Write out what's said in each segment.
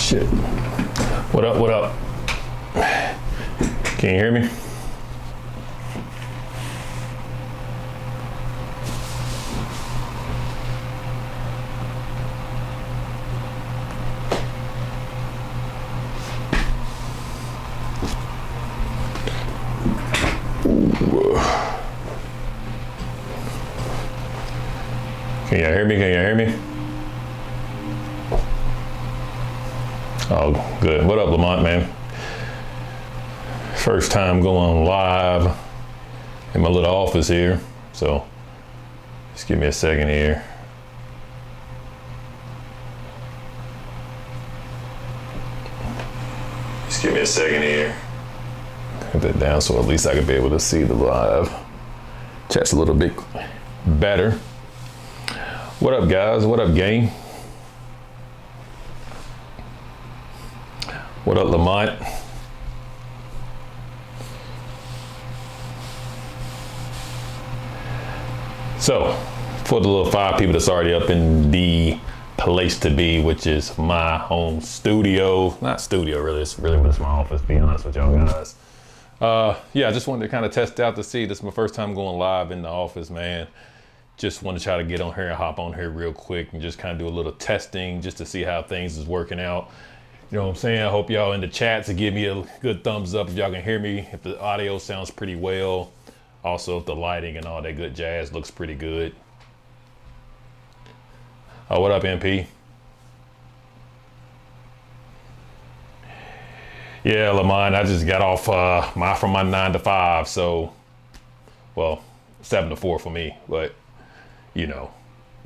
Shit. What up, what up? Can you hear me? Can you hear me? Can you hear me? Oh, good. What up, Lamont, man? First time going live in my little office here. So just give me a second here. Just give me a second here. Put that down so at least I can be able to see the live chat's a little bit better. What up, guys? What up, gang? What up, Lamont? So, for the little 5 people that's already up in the place to be, which is my home studio. Not studio, really. It's really what it's my office, to be honest with y'all guys. Yeah, I just wanted to kind of test out to see. This is my first time going live in the office, man. Just want to try to get on here and hop on here real quick and just kind of do a little testing just to see how things is working out. You know what I'm saying? I hope y'all in the chat to give me a good thumbs up if y'all can hear me, if the audio sounds pretty well. Also, if the lighting and all that good jazz looks pretty good. Oh, what up, MP? Yeah, Lamont, I just got off from my 9 to 5, so, well, 7 to 4 for me, but, you know.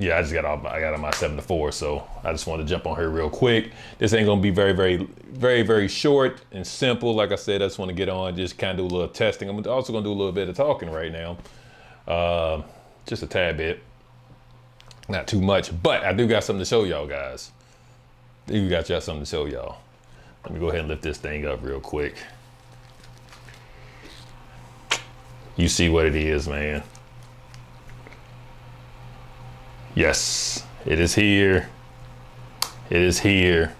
Yeah, I got on my 7 to 4, so I just wanted to jump on here real quick. This ain't gonna be very short and simple. Like I said, I just want to get on, just kind of do a little testing. I'm also gonna do a little bit of talking right now, just a tad bit, not too much, but I do got something to show y'all guys. Got something to show y'all. Let me go ahead and lift this thing up real quick. You see what it is, man. Yes, it is here. It is here.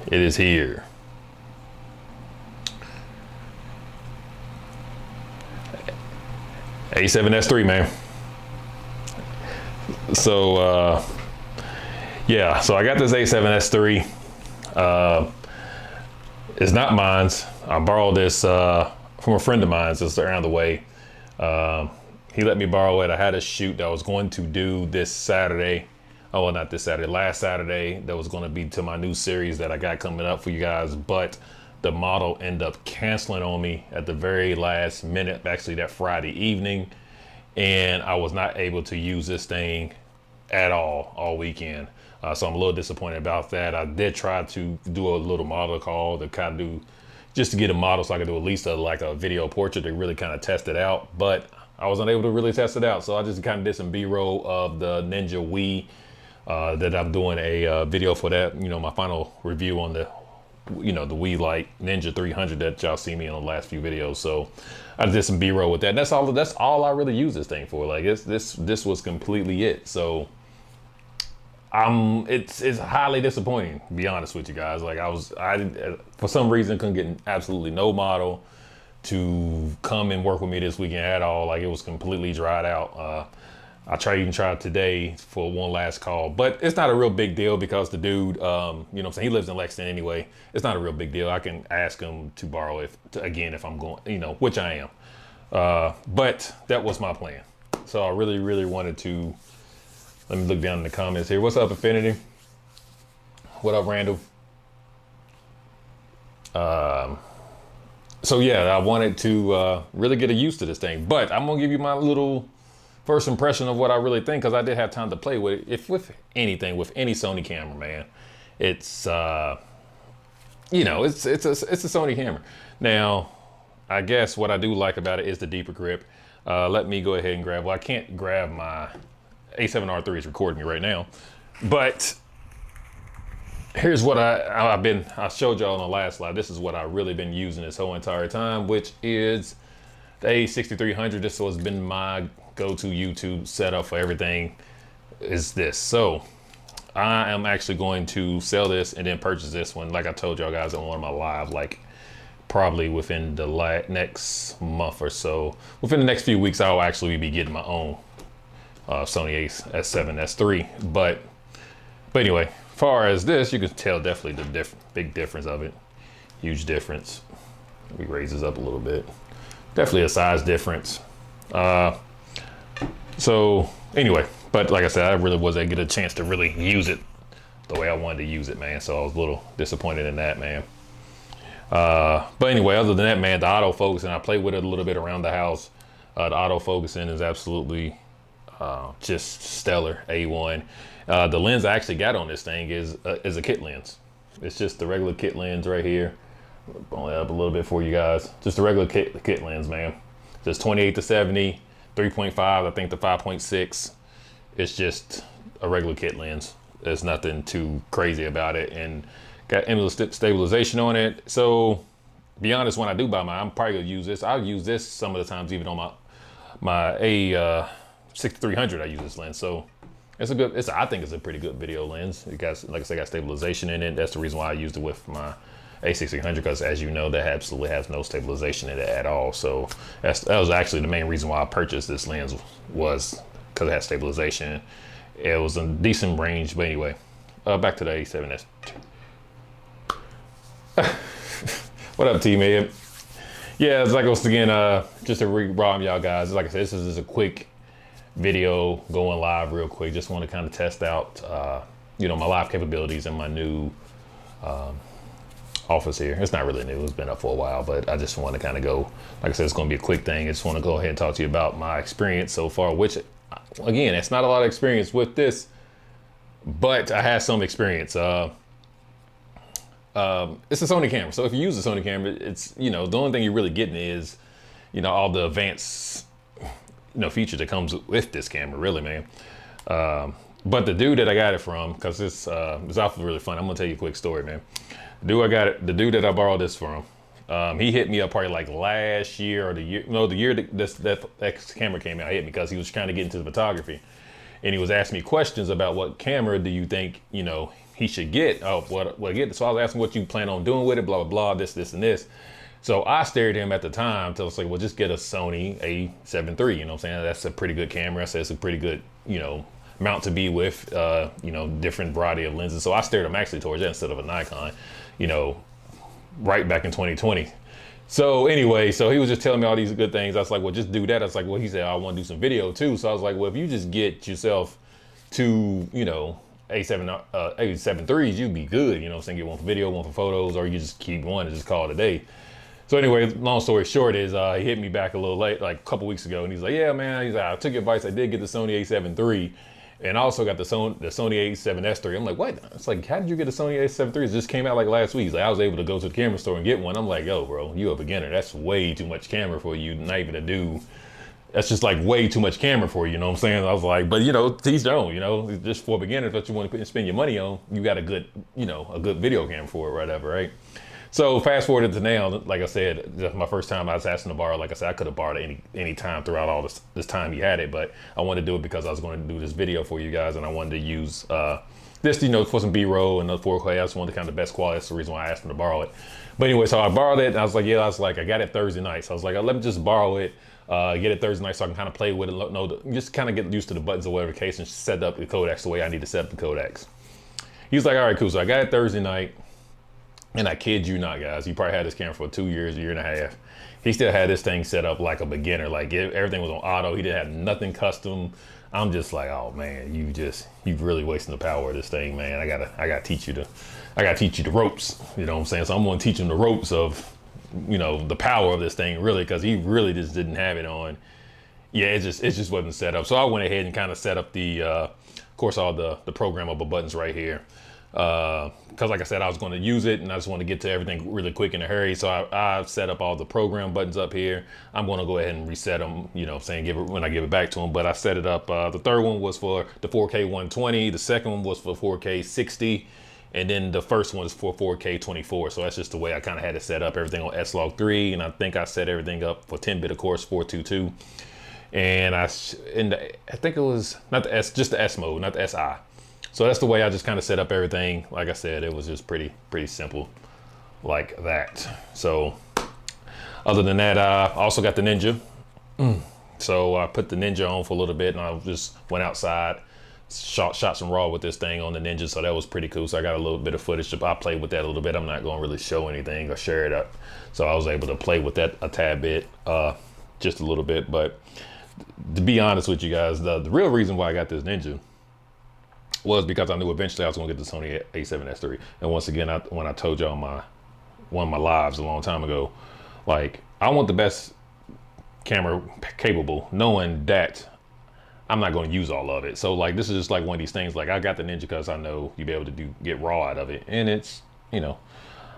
It is here. A7S3, man. So, yeah, so I got this A7S3. It's not mine's. I borrowed this from a friend of mine that's around the way. He let me borrow it. I had a shoot that I was going to do this Saturday. Oh, well, not this Saturday, last Saturday. That was going to be to my new series that I got coming up for you guys. But the model ended up canceling on me at the very last minute, actually that Friday evening. And I was not able to use this thing at all weekend. So I'm a little disappointed about that. I did try to do a little model call to kind of do, just to get a model so I could do at least like a video portrait to really kind of test it out. But I was unable to really test it out. So I just kind of did some B-roll of the Ninja Wii that I'm doing a video for that. You know, my final review on the, you know, the Wii Lite Ninja 300 that y'all see me in the last few videos. So I did some B-roll with that. And that's all I really use this thing for. Like this was completely it. So it's highly disappointing, to be honest with you guys. Like I for some reason couldn't get absolutely no model to come and work with me this weekend at all. Like it was completely dried out. I tried today for one last call, but it's not a real big deal because the dude, you know what I'm saying, he lives in Lexington anyway. It's not a real big deal. I can ask him to borrow it again if I'm going, you know, which I am. But that was my plan. So I really wanted to, let me look down in the comments here. What's up, Infinity? What up, Randall? So yeah, I wanted to really get used to this thing, but I'm gonna give you my little first impression of what I really think, because I did have time to play with it. If with anything, with any Sony camera, man, it's you know, it's a Sony camera. Now, I guess what I do like about it is the deeper grip. Let me go ahead and grab. Well, I can't grab my A7R3 is recording me right now, but here's what I showed y'all on the last slide. This is what I really been using this whole entire time, which is the A6300. This has been my go-to YouTube setup for everything, is this. So I am actually going to sell this and then purchase this one. Like I told y'all guys on one of my live, like probably within the next month or so. Within the next few weeks, I'll actually be getting my own Sony A7 S3. But anyway, as far as this, you can tell definitely the big difference of it. Huge difference. We raise this up a little bit. Definitely a size difference. So anyway, but like I said, I really wasn't get a chance to really use it the way I wanted to use it, man. So I was a little disappointed in that, man. But anyway, other than that, man, the autofocusing, I played with it a little bit around the house. The autofocusing is absolutely just stellar, A1. The lens I actually got on this thing is a kit lens. It's just the regular kit lens right here. Only up a little bit for you guys. Just a regular kit lens, man. Just 28 to 70, 3.5, I think to 5.6. It's just a regular kit lens. There's nothing too crazy about it, and got endless stabilization on it. So, be honest, when I do buy mine, I'm probably gonna use this. I'll use this some of the times, even on my A6300. I use this lens, so it's a good. I think it's a pretty good video lens. It got, like I said, got stabilization in it. That's the reason why I used it with my A6300, because as you know, that absolutely has no stabilization in it at all. So that was actually the main reason why I purchased this lens, was because it had stabilization. It was a decent range, but anyway, back to the A7S. What up, T-Man? Yeah, it's like, once again, just to re-rob y'all guys, like I said, this is just a quick video going live real quick. Just want to kind of test out, you know, my live capabilities in my new office here. It's not really new, it's been up for a while, but I just want to kind of go, like I said, it's going to be a quick thing. I just want to go ahead and talk to you about my experience so far, which, again, it's not a lot of experience with this, but I had some experience. It's a Sony camera, so if you use a Sony camera, it's, you know, the only thing you're really getting is, you know, all the advanced, you know, features that comes with this camera, really, man. But the dude that I got it from, because it's awfully really fun. I'm gonna tell you a quick story, man. The dude that I borrowed this from, he hit me up probably like last year or the year that camera came out. He hit me because he was trying to get into photography, and he was asking me questions about what camera do you think, you know, he should get. So I was asking what you plan on doing with it, blah blah blah, this and this. So I stared at him at the time till I was like, well, just get a Sony A7 III. You know what I'm saying? That's a pretty good camera. I said it's a pretty good, you know, mount to be with, you know, different variety of lenses. So I steered him actually towards that instead of a Nikon, you know, right back in 2020. So anyway, so he was just telling me all these good things. I was like, well, just do that. I was like, well, he said, I want to do some video too. So I was like, well, if you just get yourself to, you know, A7 IIIs, you'd be good. You know what I'm saying? Get one for video, one for photos, or you just keep one and just call it a day. So anyway, long story short is he hit me back a little late, like a couple weeks ago, and he's like, yeah, man, he's like, I took your advice. I did get the Sony A7 III, and I also got the Sony A7S III. I'm like, what? It's like, how did you get the Sony A7 III? It just came out like last week. He's like, I was able to go to the camera store and get one. I'm like, yo, bro, you a beginner. That's way too much camera for you, not even to do. That's just like way too much camera for you, you know what I'm saying? I was like, but you know, teach their own, you know, just for beginners, what you want to spend your money on, you got a good, you know, a good video camera for it, whatever, right? So fast forward to now, like I said, this is my first time I was asking to borrow. Like I said, I could have borrowed it any time throughout all this time he had it, but I wanted to do it because I was going to do this video for you guys, and I wanted to use this, you know, for some B-roll and the 4K. I just wanted kind of the best quality. That's the reason why I asked him to borrow it. But anyway, so I borrowed it, and I was like, I got it Thursday night. So I was like, let me just borrow it, get it Thursday night so I can kind of play with it, just kind of get used to the buttons or whatever the case, and set up the codecs the way I need to set up the codecs. He was like, all right, cool. So I got it Thursday night. And I kid you not, guys, he probably had this camera for 2 years, a year and a half. He still had this thing set up like a beginner. Like everything was on auto. He didn't have nothing custom. I'm just like, oh man, you've really wasting the power of this thing, man. I gotta teach you the ropes. You know what I'm saying? So I'm gonna teach him the ropes of, you know, the power of this thing, really, because he really just didn't have it on. Yeah, it just wasn't set up. So I went ahead and kind of set up the, of course, all the programmable buttons right here. Because like I said, I was going to use it and I just want to get to everything really quick in a hurry. So I've set up all the program buttons up here. I'm going to go ahead and reset them, you know, saying when I give it back to him. But I set it up. The third one was for the 4K 120. The second one was for 4K 60. And then the first one is for 4K 24. So that's just the way I kind of had it set up. Everything on S-Log 3. And I think I set everything up for 10-bit, of course, 422. And I think it was not the S, just the S mode, not the SI. So that's the way I just kind of set up everything. Like I said, it was just pretty simple like that. So other than that, I also got the Ninja. So I put the Ninja on for a little bit and I just went outside, shot some raw with this thing on the Ninja. So that was pretty cool. So I got a little bit of footage. I played with that a little bit. I'm not going to really show anything or share it up. So I was able to play with that a tad bit, just a little bit. But to be honest with you guys, the real reason why I got this Ninja was because I knew eventually I was going to get the Sony a7S III. And once again, when I told y'all one of my lives a long time ago, like, I want the best camera capable, knowing that I'm not going to use all of it. So like, this is just like one of these things. Like, I got the Ninja because I know you'll be able to get raw out of it. And it's, you know,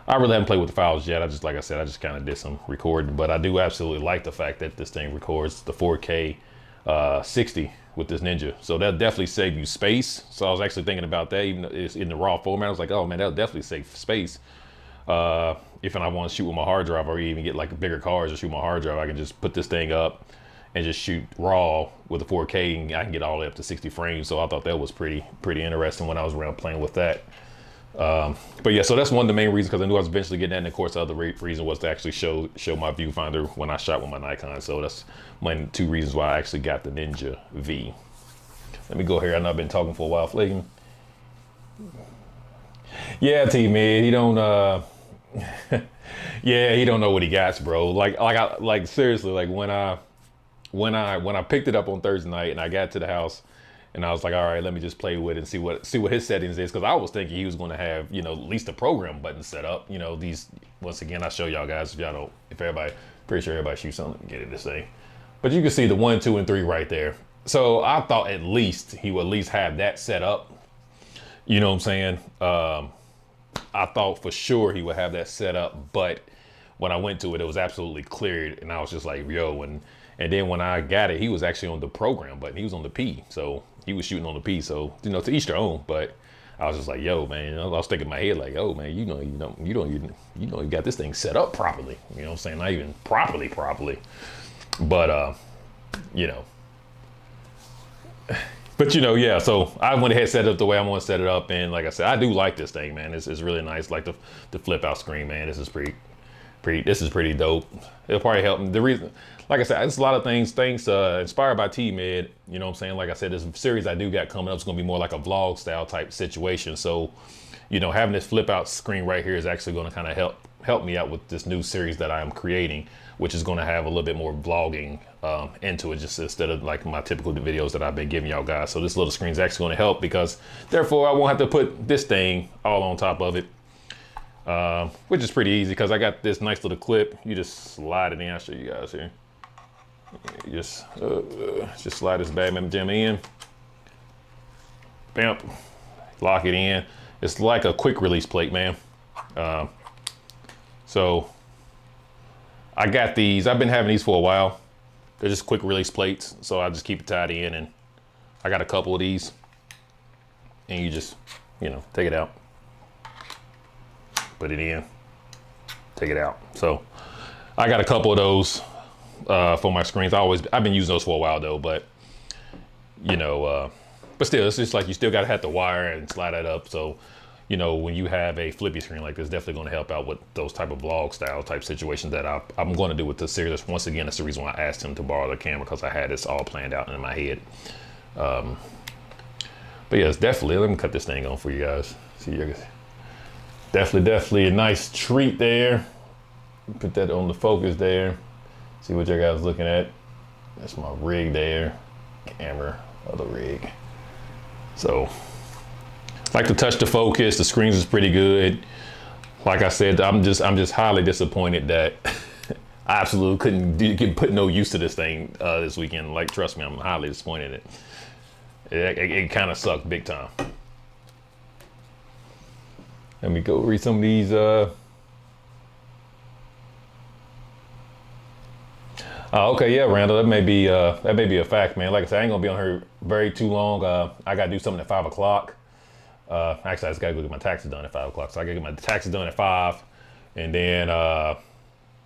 I really haven't played with the files yet. Like I said, I just kind of did some recording, but I do absolutely like the fact that this thing records the 4K 60 with this Ninja. So that'll definitely save you space. So I was actually thinking about that, even though it's in the raw format. I was like, oh man, that'll definitely save space. If I want to shoot with my hard drive, or even get like bigger cards or shoot my hard drive, I can just put this thing up and just shoot raw with a 4K, and I can get all the way up to 60 frames. So I thought that was pretty interesting when I was around playing with that. But yeah, so that's one of the main reasons, because I knew I was eventually getting that. And of course, the other reason was to actually show my viewfinder when I shot with my Nikon. So that's two reasons why I actually got the Ninja V. Let me go here. I know I've been talking for a while. Flaking. Yeah, T man, he don't. Yeah, he don't know what he got, bro. Like seriously, like when I picked it up on Thursday night and I got to the house. And I was like, all right, let me just play with it and see what his settings is. Because I was thinking he was going to have, you know, at least the program button set up. You know, these, once again, I'll show y'all guys if y'all don't, pretty sure everybody shoots something, get it this thing. But you can see the 1, 2, and 3 right there. So I thought at least he would at least have that set up. You know what I'm saying? I thought for sure he would have that set up. But when I went to it, it was absolutely cleared. And I was just like, yo, and then when I got it, he was actually on the program button. He was on the P. So he was shooting on the P. So, you know, to each their own. But I was just like, yo, man, I was thinking in my head like, oh man, you got this thing set up properly. You know what I'm saying? Not even properly. But, you know. But, you know, yeah, so I went ahead and set it up the way I want to set it up. And like I said, I do like this thing, man. It's really nice. Like the flip out screen, man. This is pretty dope. It'll probably help. The reason, like I said, it's a lot of things inspired by T-Med. You know what I'm saying? Like I said, this series I do got coming up is going to be more like a vlog style type situation. So, you know, having this flip out screen right here is actually going to kind of help me out with this new series that I am creating, which is going to have a little bit more vlogging into it, just instead of like my typical videos that I've been giving y'all guys. So this little screen is actually going to help, because therefore I won't have to put this thing all on top of it. Which is pretty easy, because I got this nice little clip. You just slide it in. I'll show you guys here. You just slide this bad jam in. Bam. Lock it in. It's like a quick release plate, man. So I got these. I've been having these for a while. They're just quick release plates. So I just keep it tied in, and I got a couple of these. And you just, you know, take it out. Put it in, take it out. So I got a couple of those for my screens. I've been using those for a while though, but you know, but still, it's just like you still gotta have the wire and slide that up. So, you know, when you have a flippy screen like this, definitely gonna help out with those type of vlog style type situations that I'm gonna do with this series. Once again, that's the reason why I asked him to borrow the camera, because I had this all planned out in my head. But yeah, it's definitely, let me cut this thing on for you guys. See you guys. Definitely a nice treat there. Put that on the focus there. See what you guys looking at. That's my rig there. Camera, other rig. So, like to touch the focus. The screens is pretty good. Like I said, I'm just highly disappointed that I absolutely couldn't put no use to this thing this weekend. Like, trust me, I'm highly disappointed in it. It kind of sucked big time. Let me go read some of these. Okay, yeah, Randall, that may be a fact, man. Like I said, I ain't gonna be on here very too long. I gotta do something at 5 o'clock. Actually, I just gotta go get my taxes done at 5 o'clock. So I gotta get my taxes done at 5, and then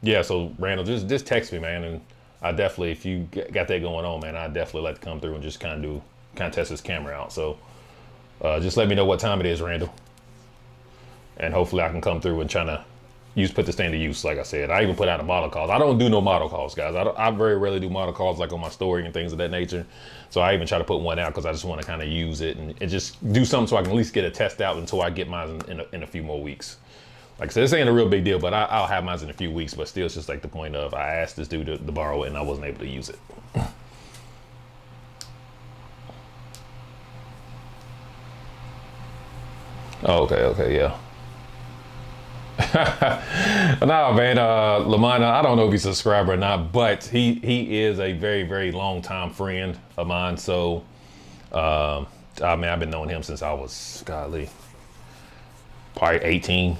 yeah. So Randall, just text me, man, and I definitely, if you got that going on, man, I definitely like to come through and just kind of test this camera out. So Just let me know what time it is, Randall. And hopefully I can come through and try to put this thing to use. Like I said, I even put out a model calls. I don't do no model calls, guys. I very rarely do model calls like on my story and things of that nature. So I even try to put one out because I just want to kind of use it and just do something so I can at least get a test out until I get mine in a few more weeks. Like I said, this ain't a real big deal, but I'll have mine in a few weeks. But still, it's just like the point of I asked this dude to borrow it and I wasn't able to use it. Oh, okay, yeah. No, man, Lamont, I don't know if he's a subscriber or not, but he is a very, very long time friend of mine. So, I mean, I've been knowing him since I was, golly, probably 18,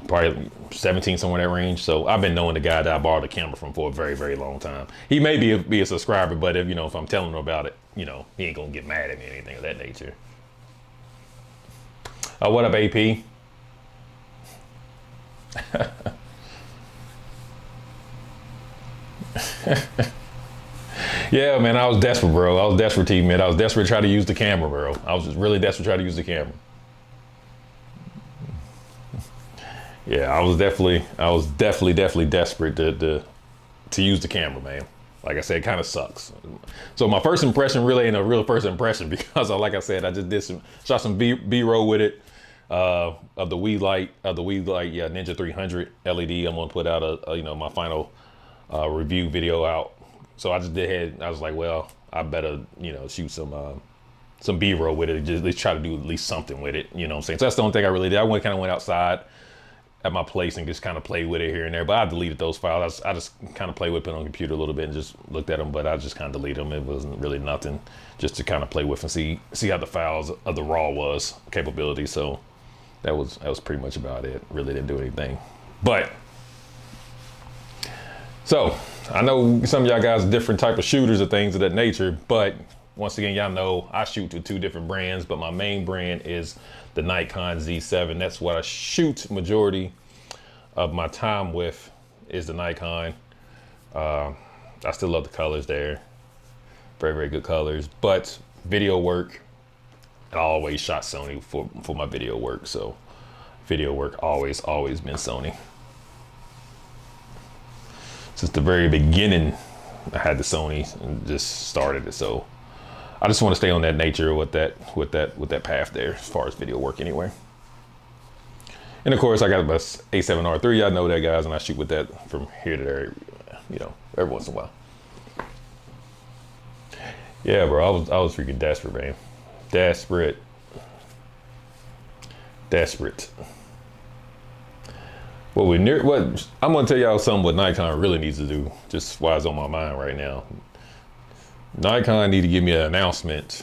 probably 17, somewhere in that range. So I've been knowing the guy that I borrowed the camera from for a very, very long time. He may be a subscriber, but if I'm telling him about it, he ain't gonna get mad at me or anything of that nature. What up, AP? Yeah, man, I was desperate, bro. I was desperate, man. I was desperate to try to use the camera, bro. I was just really desperate to try to use the camera. Yeah, I was definitely desperate to use the camera, man. Like I said, it kind of sucks. So my first impression really ain't a real first impression because, like I said, I just shot some B-roll with it. Of the Ninja 300 LED. I'm gonna put out my final review video out. So I just I was like, well, I better shoot some B-roll with it. Just at least try to do at least something with it. You know what I'm saying? So that's the only thing I really did. I kind of went outside at my place and just kind of played with it here and there. But I deleted those files. I just kind of played with it on the computer a little bit and just looked at them. But I just kind of deleted them. It wasn't really nothing, just to kind of play with and see how the files of the raw was capability. So that was pretty much about it. Really didn't do anything. But so I know some of y'all guys are different type of shooters or things of that nature, but once again, y'all know I shoot with 2 different brands, but my main brand is the Nikon Z7. That's what I shoot majority of my time with, is the Nikon. I still love the colors there. Very, very good colors, but video work, I always shot Sony for my video work. So video work always been Sony. Since the very beginning, I had the Sony and just started it. So I just want to stay on that nature with that path there as far as video work anyway. And of course I got my A7R3. Y'all know that, guys, and I shoot with that from here to there, every once in a while. Yeah, bro, I was freaking desperate, man. Desperate. What I'm gonna tell y'all something what Nikon really needs to do, just why it's on my mind right now. Nikon need to give me an announcement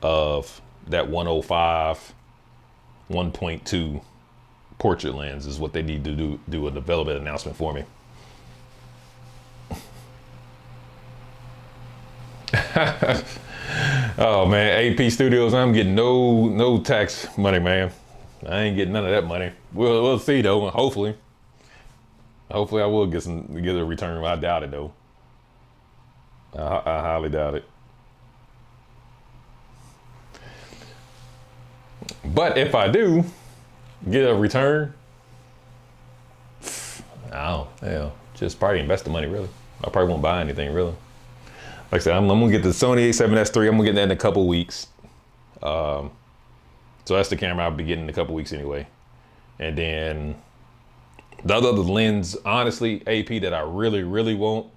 of that 105 1.2 portrait lens is what they need to do a development announcement for me. Oh man, AP Studios, I'm getting no tax money, man. I ain't getting none of that money. We'll see though. Hopefully I will get a return. I doubt it though. I highly doubt it. But if I do get a return, just probably invest the money really. I probably won't buy anything really. Like I said, I'm gonna get the Sony A7S III. I'm gonna get that in a couple weeks. So that's the camera I'll be getting in a couple weeks anyway. And then the other lens, honestly, AP, that I really, really want,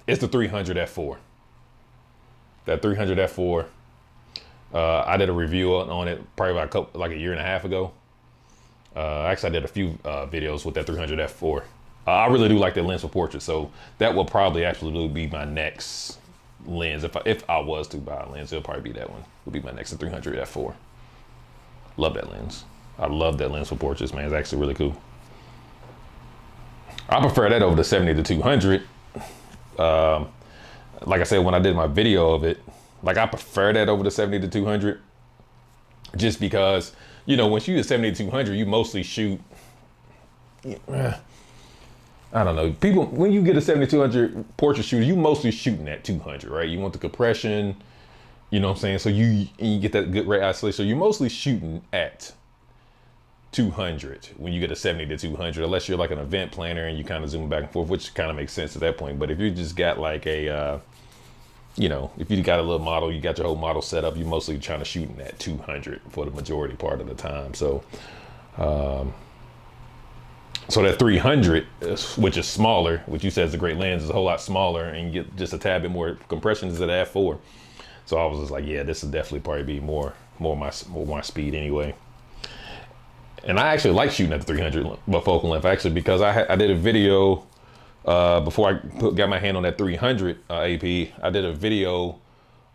is the 300 f4. That 300 f4. I did a review on it probably about like a year and a half ago. Actually, I did a few videos with that 300 f4. I really do like that lens for portraits, so that will probably absolutely be my next lens. If I was to buy a lens, it'll probably be that one. Would be my next 300 f4. Love that lens. I love that lens for portraits, man. It's actually really cool. I prefer that over the 70 to 200. Like I said, when I did my video of it, like I prefer that over the 70 to 200, just because, when you use 70 to 200, you mostly shoot, I don't know. People, when you get a 7200 portrait shooter, you mostly shooting at 200, right? You want the compression, You know what I'm saying? So you get that good rate isolation. So you're mostly shooting at 200 when you get a 70 to 200, unless you're like an event planner and you kind of zoom back and forth, which kind of makes sense at that point. But if you just got like a, you know, if you got a little model, you got your whole model set up, you're mostly trying to shoot at 200 for the majority part of the time. So, so that 300, which is smaller, which you said is a great lens, is a whole lot smaller, and you get just a tad bit more compression as an f4. So I was just like, yeah, this will definitely probably be more my speed anyway. And I actually like shooting at the 300 focal length, actually, because I did a video before I got my hand on that 300 AP. I did a video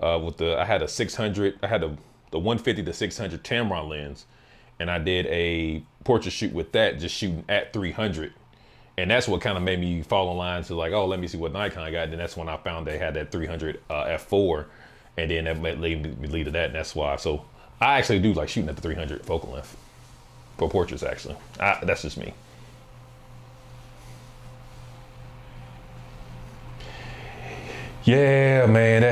with I had a 600, I had the 150 to 600 Tamron lens, and I did a portrait shoot with that, just shooting at 300. And that's what kind of made me fall in line to like, oh, let me see what Nikon got. And then that's when I found they had that 300 f4. And then that led me to that, and that's why. So I actually do like shooting at the 300 focal length for portraits, actually. That's just me. Yeah, man.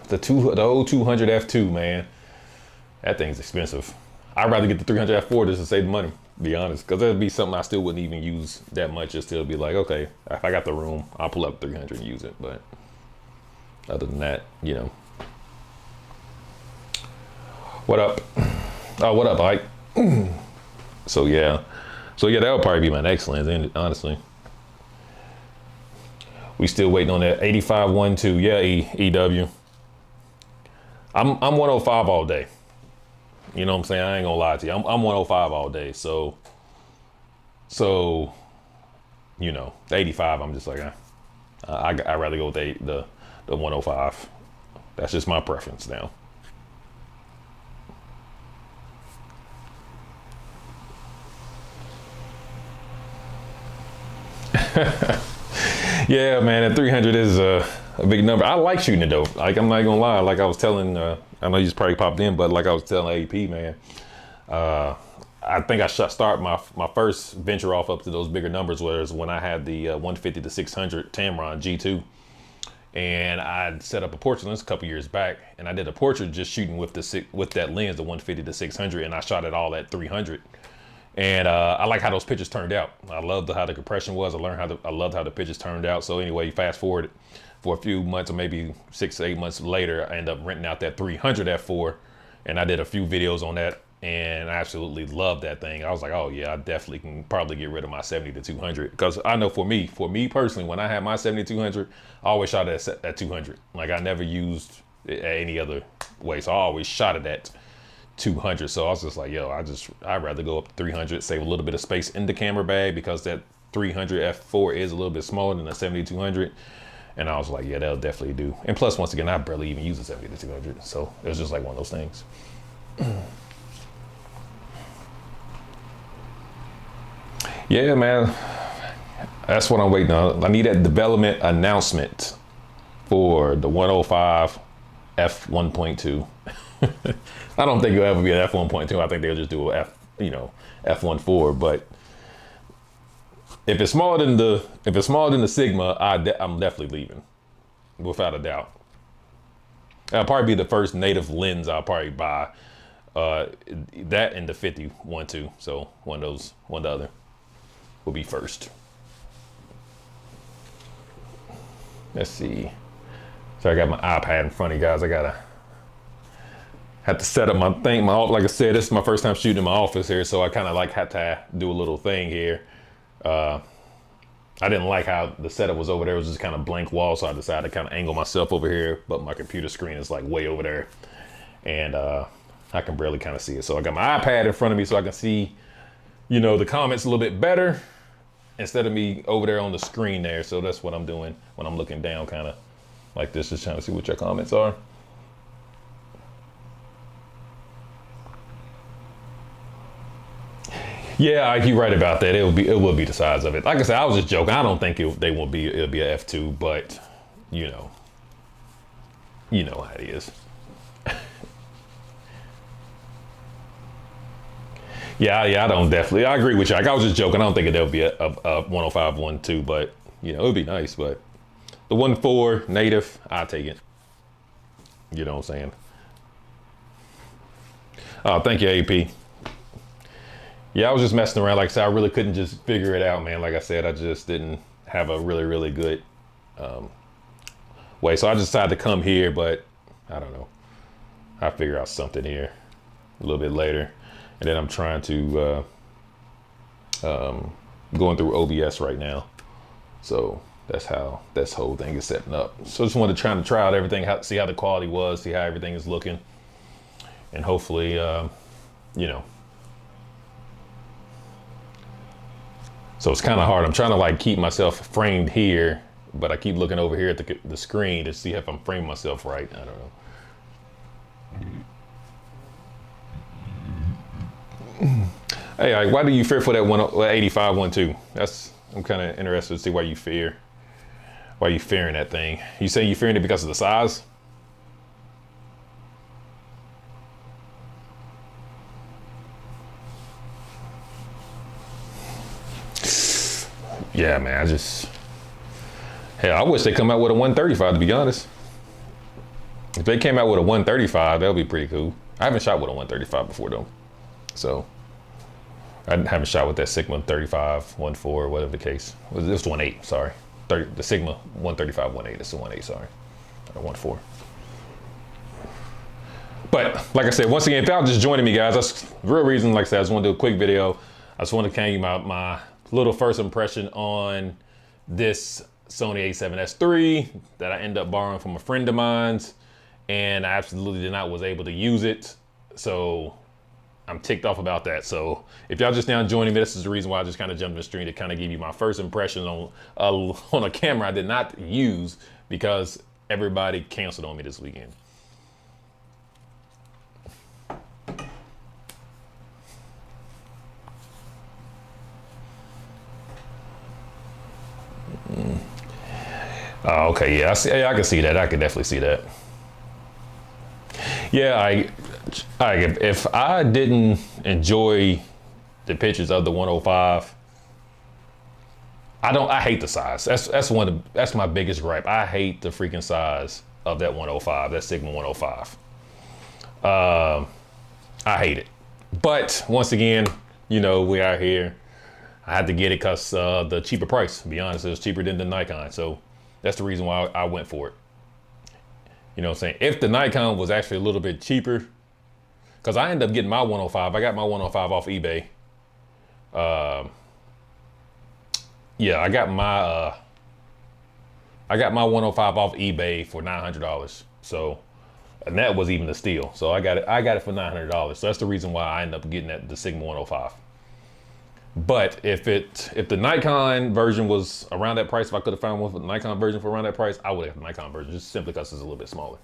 The old 200 f2, man. That thing's expensive. I'd rather get the 300 f4 just to save the money, to be honest, because that'd be something I still wouldn't even use that much. Just still be like, okay, if I got the room, I'll pull up 300 and use it, but. Other than that, you know. What up? Oh, what up, Ike? So yeah, that would probably be my next lens, honestly. We still waiting on that 85-1.2. Yeah, EW. I'm 105 all day. You know what I'm saying? I ain't gonna lie to you. I'm 105 all day. So, you know, the 85. I'm just like, I'd rather go with the 105. That's just my preference now. Yeah, man, that 300 is a big number. I like shooting it though. Like, I'm not gonna lie. Like I was telling, I know you just probably popped in, but like I was telling AP, man, I think I start my first venture off up to those bigger numbers was when I had the 150 to 600 Tamron G2. And I set up a portrait lens a couple years back, and I did a portrait just shooting with that lens, the 150 to 600, and I shot it all at 300. And I like how those pictures turned out. I loved how the compression was. I loved how the pictures turned out. So anyway, fast forward for a few months, or maybe 6 to 8 months later, I ended up renting out that 300 f4, and I did a few videos on that, and I absolutely loved that thing. I was like, oh yeah, I definitely can probably get rid of my 70 to 200, because I know for me personally, when I had my 70 to 200, I always shot it at 200. Like I never used it any other way, so I always shot it at 200. So I was just like, yo, I'd rather go up to 300, save a little bit of space in the camera bag, because that 300 f4 is a little bit smaller than the 70 to 200. And I was like, yeah, that'll definitely do. And plus, once again, I barely even use the 70 to 200, so it was just like one of those things. Yeah, man, that's what I'm waiting on. I need that development announcement for the 105 f1.2. I don't think it'll ever be an f1.2. I think they'll just do a f1.4. But if it's smaller than the Sigma, I'm definitely leaving, without a doubt. That'll probably be the first native lens I'll probably buy. That and the 50-1.2. So one of the other will be first. Let's see. So I got my iPad in front of you guys. I have to set up my thing. Like I said, this is my first time shooting in my office here, so I kind of like had to do a little thing here. I didn't like how the setup was over there. It was just kind of blank wall, so I decided to kind of angle myself over here, but my computer screen is like way over there, and I can barely kind of see it. So I got my iPad in front of me so I can see, the comments a little bit better instead of me over there on the screen there. So that's what I'm doing when I'm looking down kind of like this, just trying to see what your comments are. Yeah, you're right about that. It will be the size of it. Like I said, I was just joking. I don't think it'll be a f2, but you know how it is. Yeah, I agree with you. Like, I was just joking. I don't think it'll be a 105 1.2, but it would be nice. But the 1.4 native, I'll take it. You know what I'm saying? Oh, thank you, AP. Yeah, I was just messing around. Like I said, I really couldn't just figure it out, man. Like I said, I just didn't have a really, really good way. So I just decided to come here, but I don't know. I'll figure out something here a little bit later. And then I'm trying to, going through OBS right now. So that's how this whole thing is setting up. So I just wanted to try out everything, see how the quality was, see how everything is looking. And hopefully, you know. So it's kind of hard. I'm trying to like keep myself framed here, but I keep looking over here at the screen to see if I'm framing myself right. I don't know. Hey, why do you fear for that 185 one too? I'm kind of interested to see why you fearing that thing. You say you're fearing it because of the size? Yeah, man, I wish they come out with a 135, to be honest. If they came out with a 135, that would be pretty cool. I haven't shot with a 135 before though. So I haven't shot with that Sigma 35, 1.4, whatever the case. This was 1.8, sorry. The Sigma 135, 1.8, it's a 1.8, sorry. Or 1.4. But like I said, once again, if y'all just joining me, guys, that's the real reason. Like I said, I just want to do a quick video. I just want to give you my little first impression on this Sony a7S III that I ended up borrowing from a friend of mine's, and I absolutely was able to use it. So I'm ticked off about that. So if y'all just now joining me, this is the reason why I just kind of jumped in the stream to kind of give you my first impression on a camera I did not use because everybody canceled on me this weekend. Okay, yeah, I can see that. I can definitely see that. Yeah, if I didn't enjoy the pictures of the 105, I hate the size. That's my biggest gripe. I hate the freaking size of that 105, that Sigma 105. I hate it. But once again, you know, we are here. I had to get it because the cheaper price, to be honest, it was cheaper than the Nikon. So that's the reason why I went for it. You know what I'm saying? If the Nikon was actually a little bit cheaper, because I ended up getting my 105. I got my 105 off eBay. Yeah, I got my 105 off eBay for $900. So, and that was even a steal. So I got it for $900. So that's the reason why I ended up getting the Sigma 105. But if the Nikon version was around that price, if I could have found one for the Nikon version for around that price, I would have the Nikon version, just simply because it's a little bit smaller.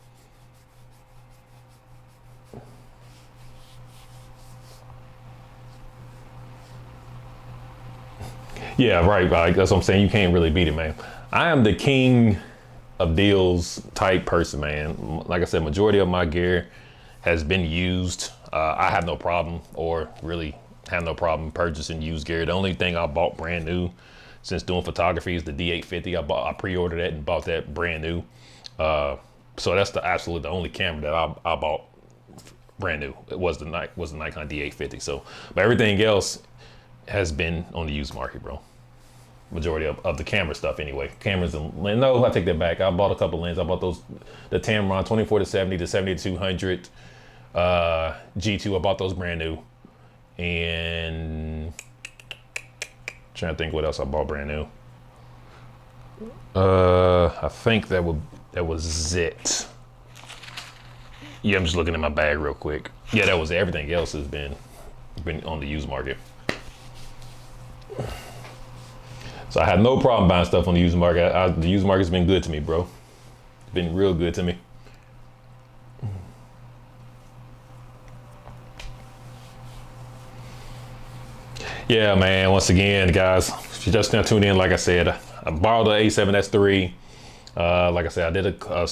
Yeah, right. That's what I'm saying. You can't really beat it, man. I am the king of deals type person, man. Like I said, majority of my gear has been used. I have no problem, or really have no problem purchasing used gear. The only thing I bought brand new since doing photography is the D850. I pre-ordered it and bought that brand new. So that's the only camera that I bought brand new. It was the Nikon D850. So, but everything else has been on the used market, bro. Majority of the camera stuff anyway. Cameras and no, I take that back. I bought a couple lenses. I bought the Tamron 24-70, the 70-200 G2. I bought those brand new. And trying to think what else I bought brand new. I think that was it. Yeah, I'm just looking at my bag real quick. Yeah, that was it. Everything else has been on the used market. So I have no problem buying stuff on the used market. The used market's been good to me, bro. It's been real good to me. Yeah, man, once again, guys, if you just now tuned in, like I said, I borrowed the a7S III. Like I said, I did a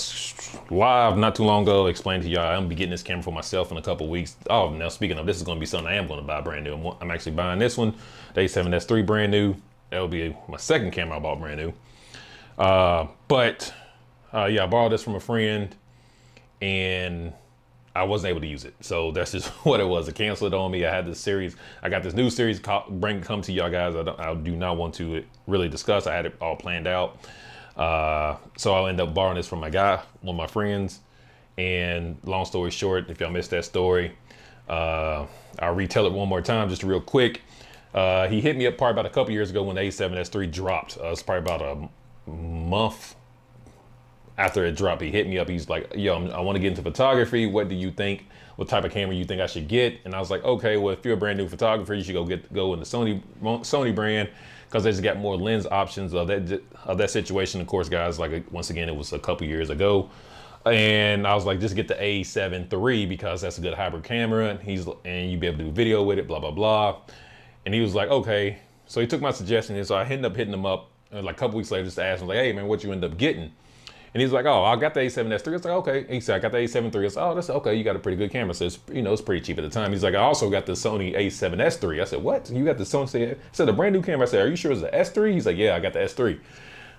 live not too long ago, explained to y'all I'm gonna be getting this camera for myself in a couple weeks. Oh, now speaking of, this is gonna be something I am gonna buy brand new. I'm actually buying this one, the a7S III brand new. That'll be my second camera I bought brand new. Yeah, I borrowed this from a friend, and I wasn't able to use it. So that's just what it was. It canceled on me. I had this series. I got this new series come to y'all guys. I do not want to really discuss. I had it all planned out. So I'll end up borrowing this from my guy, one of my friends. And long story short, if y'all missed that story, I'll retell it one more time, just real quick. He hit me up probably about a couple years ago when the A7S III dropped. It's probably about a month after it dropped. He hit me up. He's like, yo, I want to get into photography. What do you think? What type of camera you think I should get? And I was like, okay, well, if you're a brand new photographer, you should go in the Sony brand, because they just got more lens options of that situation. Of course, guys, like once again, it was a couple years ago. And I was like, just get the A7 III because that's a good hybrid camera, and you'd be able to do video with it, blah, blah, blah. And he was like, okay. So he took my suggestion, and so I ended up hitting him up like a couple weeks later just to ask him, like, hey man, what you end up getting? And he's like, oh, I got the A7S III. I was like, okay. He said, I got the A7 III. I said, oh, that's okay. You got a pretty good camera. So it's, it's pretty cheap at the time. He's like, I also got the Sony A7S III. I said, what? You got the Sony? I said, the brand new camera. I said, are you sure it's the S3? He's like, yeah, I got the S3.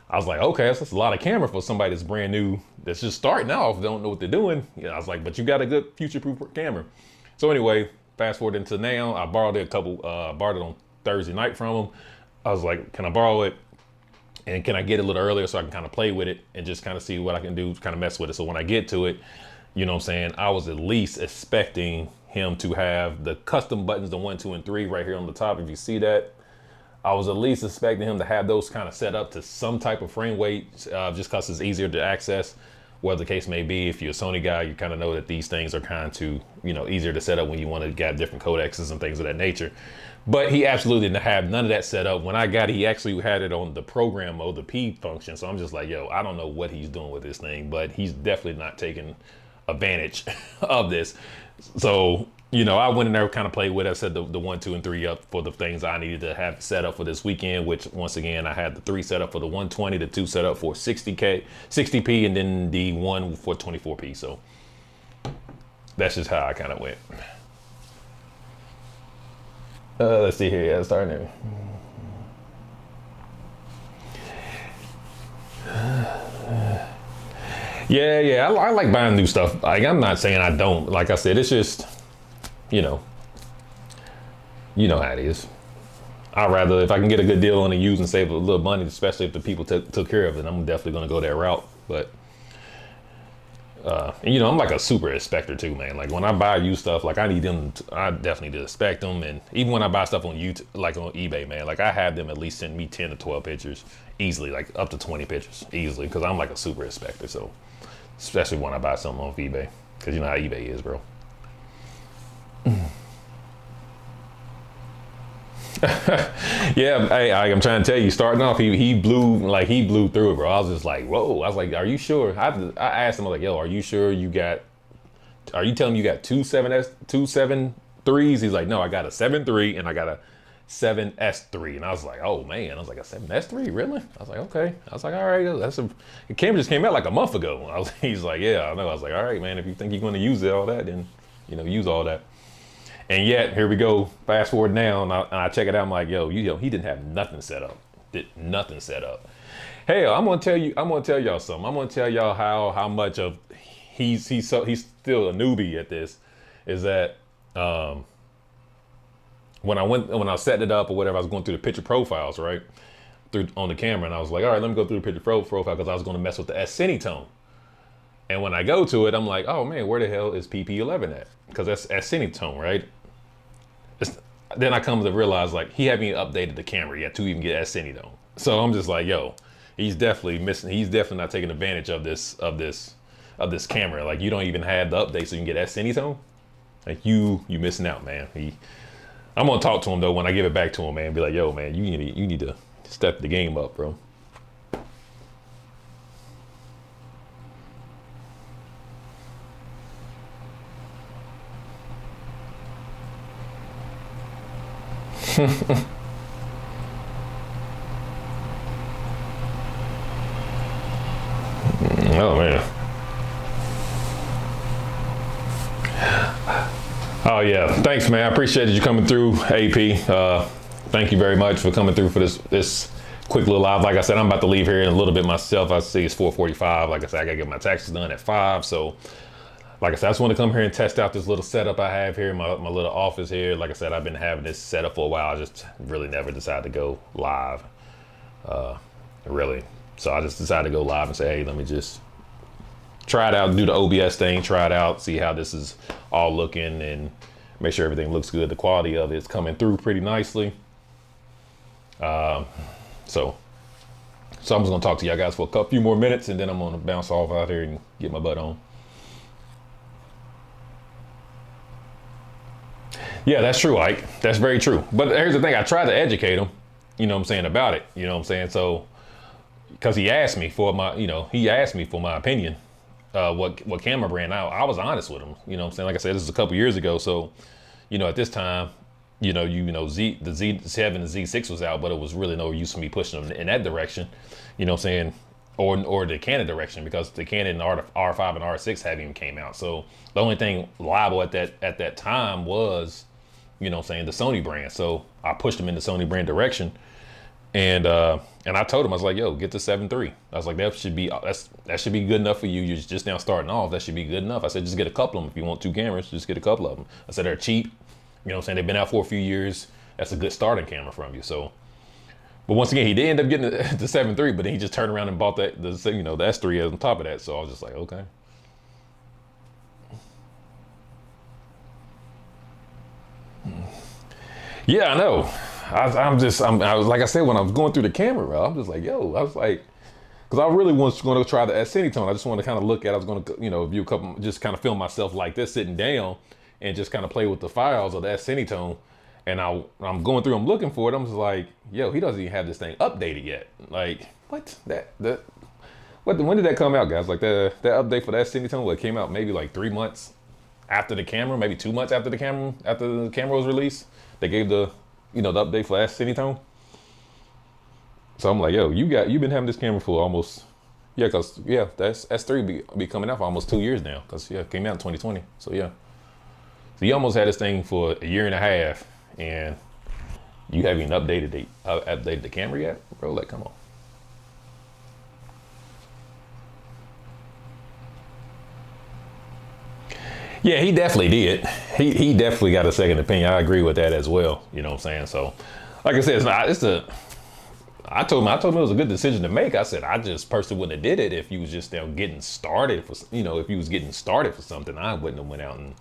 I was like, okay, that's a lot of camera for somebody that's brand new, that's just starting off, don't know what they're doing. I was like, but you got a good future-proof camera. So anyway, fast forward into now, I borrowed it borrowed it on Thursday night from him. I was like, can I borrow it? And can I get it a little earlier so I can kind of play with it and just kind of see what I can do, kind of mess with it. So when I get to it, you know what I'm saying, I was at least expecting him to have the custom buttons, the 1, 2, and 3 right here on the top. If you see that, I was at least expecting him to have those kind of set up to some type of frame weight, just because it's easier to access. Whatever the case may be, if you're a Sony guy, you kind of know that these things are kind of, easier to set up when you want to get different codecs and things of that nature. But he absolutely didn't have none of that set up. When I got it, he actually had it on the program mode, the P function. So I'm just like, yo, I don't know what he's doing with this thing, but he's definitely not taking advantage of this. So, I went in there, kind of played with it. I set the 1, 2, and 3 up for the things I needed to have set up for this weekend, which once again, I had the 3 set up for the 120, the 2 set up for 60p, and then the 1 for 24p. So that's just how I kind of went. Let's see here. Yeah, starting there. Yeah. I like buying new stuff. Like, I'm not saying I don't. Like I said, it's just, you know how it is. I'd rather, if I can get a good deal on it used and save a little money, especially if the people took care of it, I'm definitely going to go that route. But, I'm like a super inspector too, man. Like when I buy used stuff, like I definitely need to inspect them. And even when I buy stuff on YouTube, like on eBay, man, like I have them at least send me 10 to 12 pictures easily, like up to 20 pictures easily. Cause I'm like a super inspector. So especially when I buy something off eBay, cause you know how eBay is, bro. Yeah, hey, I'm trying to tell you, starting off, he blew through it, bro. I was just like, whoa. I was like, are you sure? I asked him, I was like, yo, are you sure are you telling me you got two 7 threes? He's like, no, I got a 7.3 and I got a 7S3. And I was like, oh man, I was like, a 7S3, really? I was like, okay. I was like, all right, the camera just came out like a month ago. He's like, yeah, I know. I was like, all right, man, if you think you're going to use all that, then, use all that. And yet, here we go, fast forward now, and I check it out, I'm like, yo, he didn't have nothing set up. Nothing set up. Hell, I'm gonna tell y'all something. I'm gonna tell y'all how much of he's still a newbie at this, is that when I set it up or whatever, I was going through the picture profiles, right? On the camera, and I was like, all right, let me go through the picture profile, because I was gonna mess with the S-Cinetone. And when I go to it, I'm like, oh man, where the hell is PP11 at? Because that's S-Cinetone, right? Then I come to realize, like, he hadn't even updated the camera yet to even get S-Cinetone. So I'm just like, yo, he's definitely missing. He's definitely not taking advantage of this camera. Like, you don't even have the update so you can get S-Cinetone. Like, you missing out, man. I'm gonna talk to him though when I give it back to him, man. Be like, yo, man, you need to step the game up, bro. Oh man. Oh yeah, thanks man, I appreciate you coming through, AP. Thank you very much for coming through for this quick little live. Like I said, I'm about to leave here in a little bit myself. I see it's 4:45. Like I said, I gotta get my taxes done at 5, so like I said, I just want to come here and test out this little setup I have here, my little office here. Like I said, I've been having this setup for a while. I just really never decided to go live, really. So I just decided to go live and say, hey, let me just try it out, do the OBS thing, try it out, see how this is all looking, and make sure everything looks good. The quality of it's coming through pretty nicely. So I'm just gonna talk to y'all guys for a few more minutes, and then I'm gonna bounce off out here and get my butt on. Yeah, that's true, Ike. That's very true. But here's the thing, I tried to educate him, you know what I'm saying, about it. You know what I'm saying? So, because he asked me for my, opinion, what camera brand. I was honest with him, you know what I'm saying? Like I said, this is a couple years ago. So, at this time, the Z7 and Z6 was out, but it was really no use for me pushing them in that direction, you know what I'm saying? Or the Canon direction, because the Canon R5 and R6 hadn't even came out. So the only thing liable at that time was, you know what I'm saying, the Sony brand. So I pushed them in the Sony brand direction. And I told him, I was like, yo, get the 7.3. I was like, that should be good enough for you. You're just now starting off. That should be good enough. I said, just get a couple of them. If you want 2 cameras, just get a couple of them. I said, they're cheap. You know what I'm saying? They've been out for a few years. That's a good starting camera from you. So, but once again, he did end up getting the 7.3, but then he just turned around and bought the S3 on top of that. So I was just like, okay. Yeah, I know. I was like I said, when I was going through the camera, I'm just like, yo, I was like, because I really was going to try the Cinetone. I just wanted to kind of look at, I was going to, view a couple, just kind of film myself like this, sitting down and just kind of play with the files of that Cinetone. And I'm going through, I'm looking for it. I'm just like, yo, he doesn't even have this thing updated yet. Like, what? When did that come out, guys? Like that update for that Cinetone, what came out maybe like 3 months after the camera, maybe 2 months after the camera was released. They gave the update for that Cinetone. So I'm like, yo, you've been having this camera for almost, that's S3 be coming out for almost 2 years now. Cause it came out in 2020. So yeah. So you almost had this thing for a year and a half, and you haven't even updated the camera yet, bro. Like, come on. Yeah, he definitely did. He definitely got a second opinion. I agree with that as well. You know what I'm saying? So, like I said, I told him it was a good decision to make. I said, I just personally wouldn't have did it if you was just getting started for, if you was getting started for something. I wouldn't have went out and,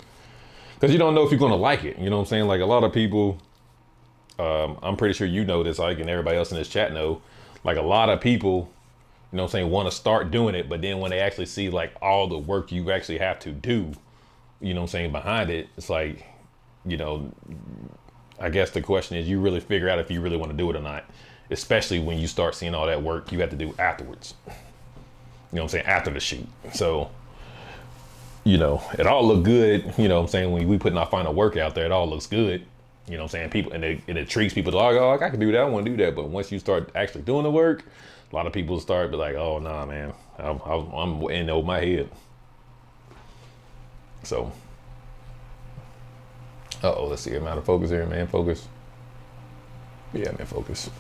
because you don't know if you're going to like it. You know what I'm saying? Like a lot of people, I'm pretty sure you know this, Ike, and everybody else in this chat know, like a lot of people, you know what I'm saying, want to start doing it. But then when they actually see like all the work you actually have to do, you know what I'm saying, behind it, it's like, I guess the question is, you really figure out if you really want to do it or not, especially when you start seeing all that work you have to do afterwards. You know what I'm saying? After the shoot. So, it all looked good, you know what I'm saying, when we putting our final work out there, it all looks good. You know what I'm saying? People, and it intrigues people to like, oh, I can do that, I want to do that. But once you start actually doing the work, a lot of people start be like, oh, nah, man, I'm in over my head. So, let's see, I'm out of focus here, man. Focus. Yeah, man, focus.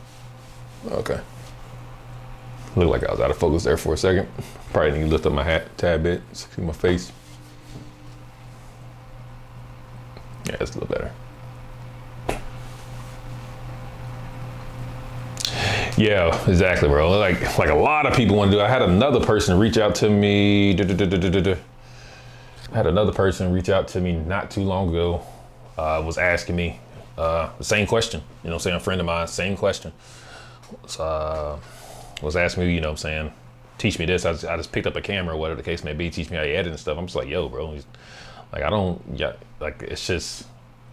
Okay. Looked like I was out of focus there for a second. Probably need to lift up my hat a tad bit, see my face. Yeah, it's a little better. Yeah, exactly, bro. Like a lot of people want to do. I had another person reach out to me. Not too long ago. Was asking me the same question. You know what I'm saying? A friend of mine, same question. Was asking me, you know what I'm saying, teach me this. I just picked up a camera, whatever the case may be, teach me how you edit and stuff. I'm just like, yo, bro. Like, it's just,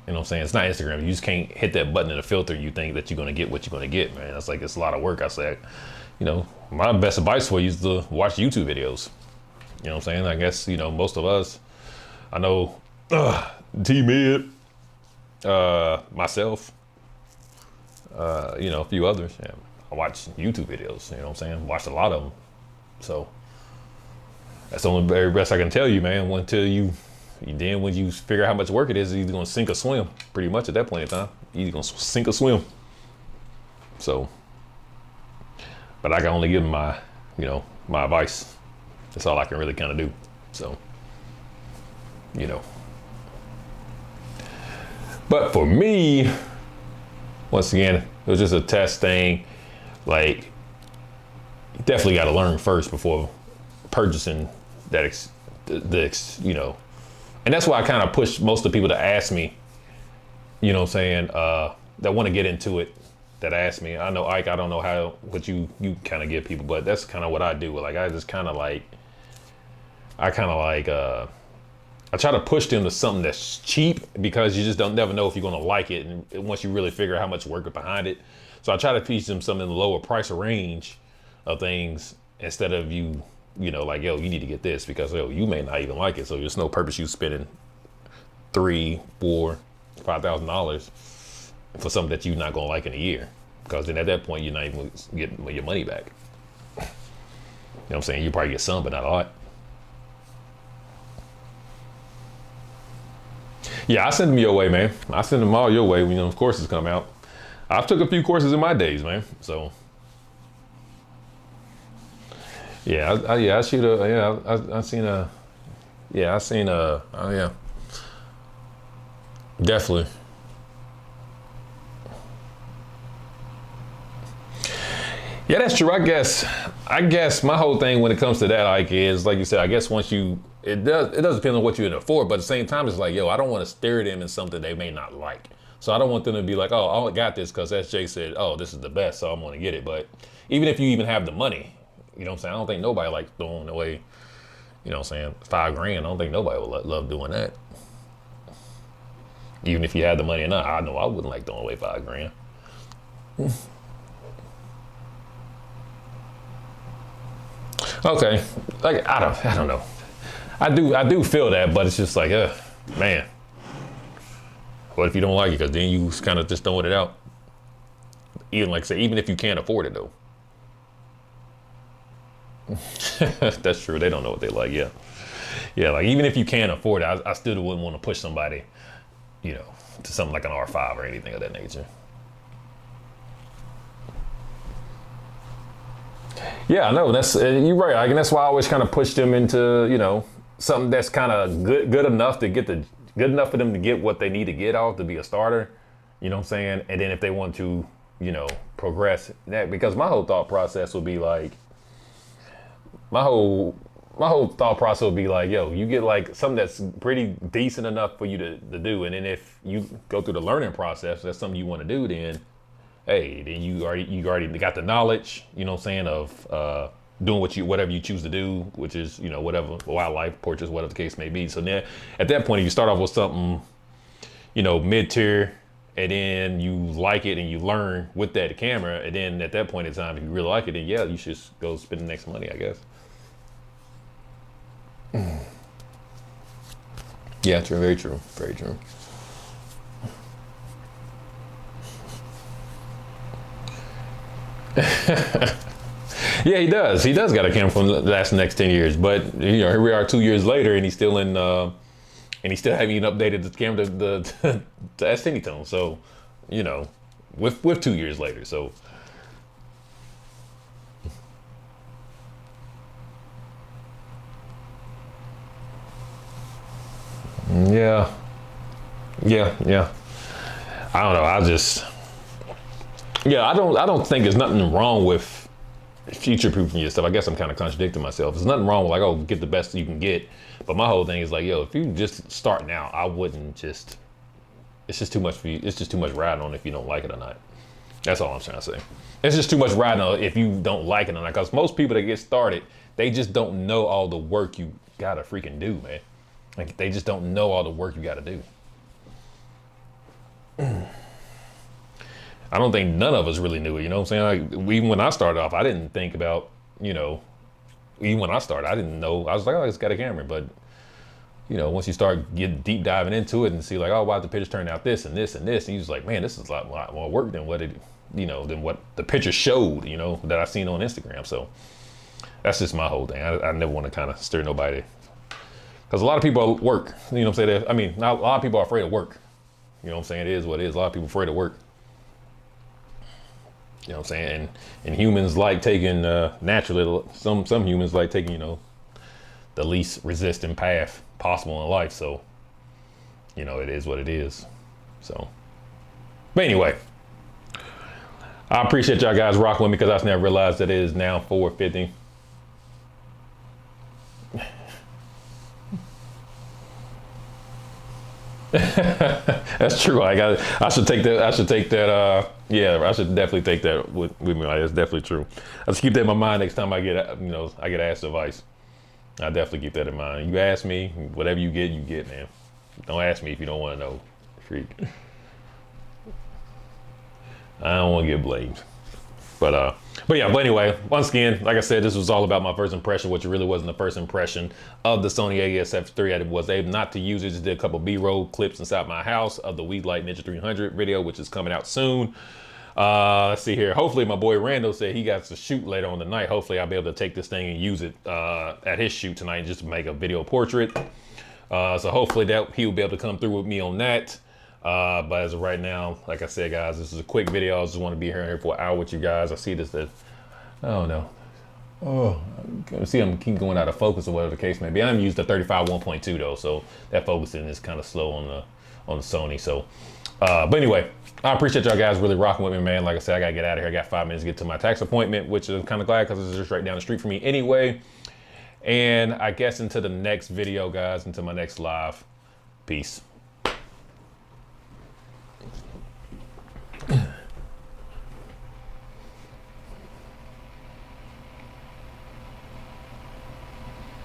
you know what I'm saying? It's not Instagram. You just can't hit that button in a filter. You think that you're going to get what you're going to get, man. It's like, it's a lot of work. I said, my best advice for you is to watch YouTube videos. You know what I'm saying? I guess, most of us, I know, T-Mid, myself, a few others. Yeah, I watch YouTube videos, you know what I'm saying? Watched a lot of them. So that's the only very best I can tell you, man. When you figure out how much work it is, you're either gonna sink or swim. Pretty much at that point in time, you're either gonna sink or swim. So, but I can only give them my advice. That's all I can really kind of do. So, you know. But for me, once again, it was just a test thing. Like, you definitely got to learn first before purchasing that, you know. And that's why I kind of push most of the people to ask me, you know what I'm saying, that want to get into it, that ask me. I know, Ike, I don't know what you kind of give people, but that's kind of what I do. Like, I just kind of like, I try to push them to something that's cheap, because you just never know if you're going to like it. And once you really figure out how much work is behind it. So I try to teach them something in the lower price range of things, instead of you know, like, yo, you need to get this, because yo, you may not even like it. So there's no purpose you spending $3,000, $4,000, $5,000 for something that you're not going to like in a year. Because then at that point, you're not even getting your money back. You know what I'm saying? You probably get some, but not a lot. Yeah, I send them your way, man. I send them all your way when those courses come out. I've took a few courses in my days, man. So yeah, I seen oh yeah, definitely. Yeah, that's true. I guess my whole thing when it comes to that, like, is like you said, I guess once it does depend on what you can afford, but at the same time, it's like, yo, I don't want to steer them in something they may not like. So I don't want them to be like, oh, I only got this because SJ said, oh, this is the best, so I'm going to get it. But even if you even have the money, you know what I'm saying? I don't think nobody likes throwing away, you know what I'm saying, $5,000. I don't think nobody would love doing that. Even if you had the money or not, I know I wouldn't like throwing away $5,000. Okay, like, I don't know. I do feel that, but it's just like, man. What if you don't like it? Because then you kind of just throwing it out. Even like say, even if you can't afford it though. That's true. They don't know what they like. Yeah, yeah. Like, even if you can't afford it, I still wouldn't want to push somebody, you know, to something like an R5 or anything of that nature. Yeah, I know. That's you're right. Like, and that's why I always kind of push them into, you know, something that's kind of good enough to get good enough for them to get what they need to get off to be a starter. You know what I'm saying? And then if they want to, you know, progress that, because my whole thought process would be like, my whole thought process would be like, yo, you get like something that's pretty decent enough for you to do, and then if you go through the learning process, that's something you want to do, then hey, then you already got the knowledge, you know what I'm saying, of doing whatever you choose to do, which is, you know, whatever, wildlife, portraits, whatever the case may be. So then at that point, if you start off with something, you know, mid-tier, and then you like it and you learn with that camera, and then at that point in time, if you really like it, then yeah, you should go spend the next money, I guess. Yeah, true, very true, very true. Yeah, he does. He does got a camera from the next 10 years. But, you know, here we are 2 years later, and he's still in, and he still haven't even updated the camera to S-Cinetone. So, you know, with 2 years later. So, yeah, yeah. I don't know. I don't think there's nothing wrong with future-proofing your stuff. I guess I'm kind of contradicting myself. There's nothing wrong with like, oh, get the best you can get. But my whole thing is like, yo, if you just start now, I wouldn't just, it's just too much for you. It's just too much riding on if you don't like it or not. That's all I'm trying to say. It's just too much riding on if you don't like it or not. Because most people that get started, they just don't know all the work you gotta freaking do, man. Like, they just don't know all the work you gotta do. I don't think none of us really knew it, you know what I'm saying? Like, even when I started off, I didn't think about, you know, even when I started, I didn't know. I was like, oh, it's got a camera. But, you know, once you start getting deep diving into it and see like, oh, wow, the pictures turned out this and this and this, and you're just like, man, this is a lot more work than what than what the picture showed, you know, that I seen on Instagram. So that's just my whole thing. I never want to kind of steer nobody. Because a lot of people work, you know what I'm saying? I mean, not a lot of people are afraid of work. You know what I'm saying? It is what it is. A lot of people are afraid of work. You know what I'm saying? And humans like taking, naturally, some humans like taking, you know, the least resistant path possible in life. So you know, it is what it is. So, but anyway, I appreciate y'all guys rocking with me because I just never realized that it is now 4:50. That's true. I should take that. I should take that. Yeah, I should definitely take that with me. That's definitely true. I just keep that in my mind next time I get, you know, I get asked advice. I definitely keep that in mind. You ask me, whatever you get, man. Don't ask me if you don't want to know. Freak. I don't want to get blamed. But yeah, but anyway, once again, like I said, this was all about my first impression, which really wasn't the first impression of the Sony AES-F3. I was able not to use it, just did a couple B-roll clips inside my house of the Weedlight Ninja 300 video, which is coming out soon. Let's see here. Hopefully my boy Randall said he got to shoot later on tonight. Hopefully I'll be able to take this thing and use it at his shoot tonight just to make a video portrait. So hopefully that he'll be able to come through with me on that. But as of right now, like I said, guys, this is a quick video. I just want to be here for an hour with you guys. I see this, oh no. Oh, see, I'm keep going out of focus or whatever the case may be. I'm used the 35 1.2 though, so that focusing is kind of slow on the Sony. So, but anyway, I appreciate y'all guys really rocking with me, man. Like I said, I gotta get out of here. I got 5 minutes to get to my tax appointment, which I'm kind of glad because it's just right down the street for me anyway. And I guess into the next video, guys, into my next live. Peace.